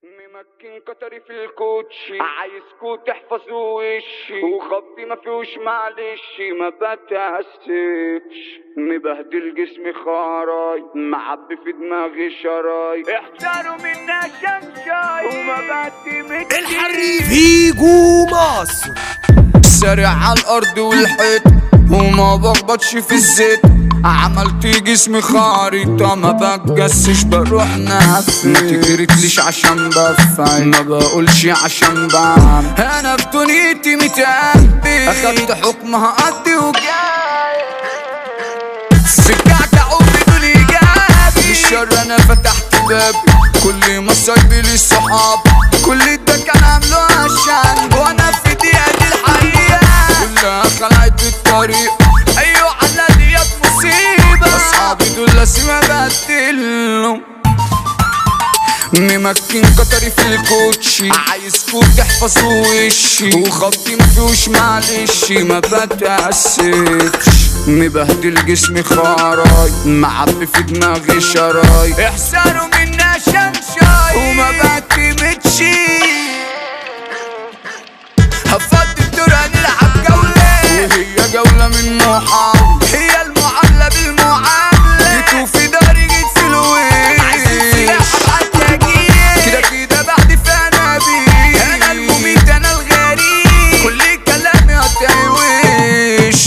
ممكن كتري في الكوتشي، عايزكوا تحفظوا وشي، وخطي ما فيهوش معلش ما بتأسفش. مبهدل جسمي خراي، معبي في دماغي شراي، احذروا منا شمشاي وما بعتمدش. الحريف فيجو مصر سارع على الارض والحيط وما بخبطش في الزيت. عملت جسمي خارطة ما بتجسش بروح نفسي. ما تجرتليش عشان بفعل، ما بقولش عشان بعمل. انا في دنيتي متأبي، اخدت حكمها قدي وجاي. سكعت بدون ايجابي، بالشر انا فتحت بابي. كل مصايبي لي صحاب، كل ده كان عامله عشان وانا في دقيقة الحقيقة كلها خلعت بالطريق. ايوه على ديت مصيبة، اصحابي دول لازم ابدلهم. ممكن كتري في الكوتشي، عايزكوا تحفظوا وشي، وخطي مفيهوش معلش ما بتأسفش. مبهدل جسمي خراي، معبي في دماغي شراي، احذروا منا شمشاي وما بعتمدش. هفضي الدور هنلعب جولة، وهي جولة من محاولة، هي المعاملة بالمعاملة. جيتوا في داري جيت في الويل، عايزين سلاح ابعت اجيب كده كده بعد فانا بيه. انا المميت انا الغريب، كل كلامي هتعوش.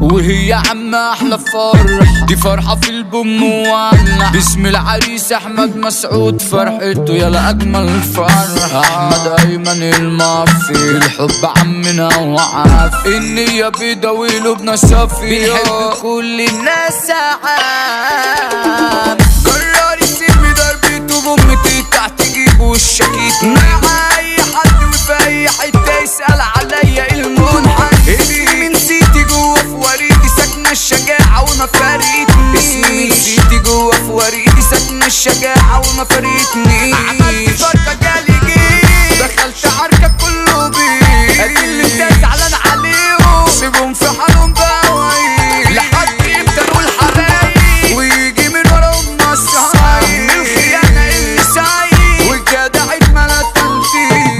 وهي عما احلى فرحة، دي فرحة في البوم مولع. باسم العريس احمد مسعود، فرحته يلا اجمل فرحة. احمد ايمن المافي، الحب عمنا وعافي. النية بيضا وقلوبنا صافية، بنحب كل الناس عام. قرر يسيب ضربته بأمتي تحت جيبه الشكيت. مع اي حد وفي اي حتة يسأل عليا المنحني. اسمي من سيتي جوه في وريدي ساكنة الشجاعة وما فارقتني. اسمي من سيتي جوه في وريدي ساكنة الشجاعة وما فارقتني. عملت فرقة جالي جيت، دخلت عركة كله بيه. اللي انت زعلان عليهم سيبهم في حالهم بقى وعيد. لحد امتى نقول حبايب ويجي من وراهم نصايب؟ من الخيانة اللي سايب والجدع اتملى تنفيذ.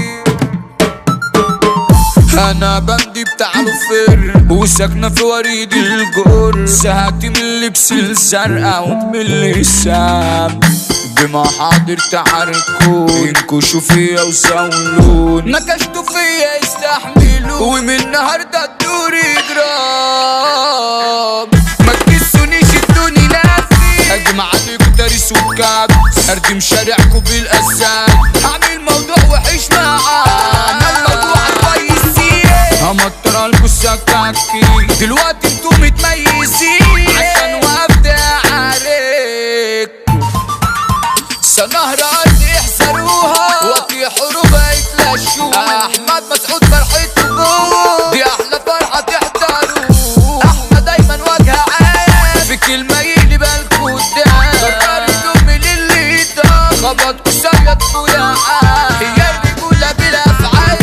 انا بندي بتاع الفر وساكنة في وريد الجر. زهقت من اللبس الزرقا ومن اللسان، بمحاضر تعاركون ينكشوا فيا وزاولون. نكشتوا فيا يستحملوا، ومن النهارده الدور جرام. ما تكسونيش ادوني نفسي، هجم عليكوا تاريس وكعب. اردم شارعكوا بالاسان، هعمل موضوع وحش معانا. الموضوع كويسين، همطرلكوا السكاكين. دلوقتي انتوا متميزين عشان وقفت اعارك. سنهر ارض احذروها، وفي حروب هيتلاشوها. احمد مسعود فرحته جوه، دي احلى فرحه تحضروها. احمد ايمن وجه عام، في كلمه يقلب بالكوا قدام. فكر الدم للي يضام، خبط وصيد فلاحة. هي الرجوله بالافعال،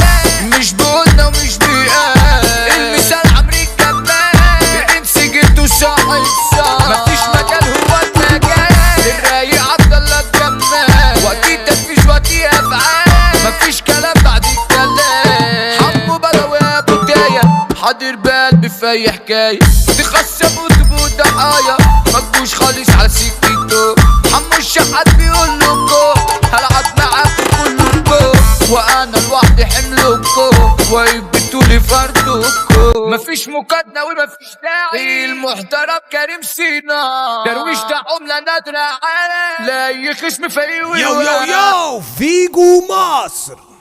مش بقولنا ومش بقال. المثال عمرو الجمال، بنمسك انتوا صاحب صاحب. مفيش مجال هو المجال، الرايق عبد الله الجمال. وقت التنفيذ وقت افعال، مفيش كلام بعد الكلام. حمو بدوي ابو تايه، حاضر بقلبي في اي حكايه. تخصم وتبقوا ضحايا، مجوش خالص على سكته. حمو الشحات بيقول لكم هلعب معاكم كلكم، وانا لوحدي حملكم ويبتولي فردكم. مفيش مقادنة ومفيش داعي، المحترم كريم سينا. درويش ده عملة نادرة على لا اي خصم في يو يو يو فيجو مصر.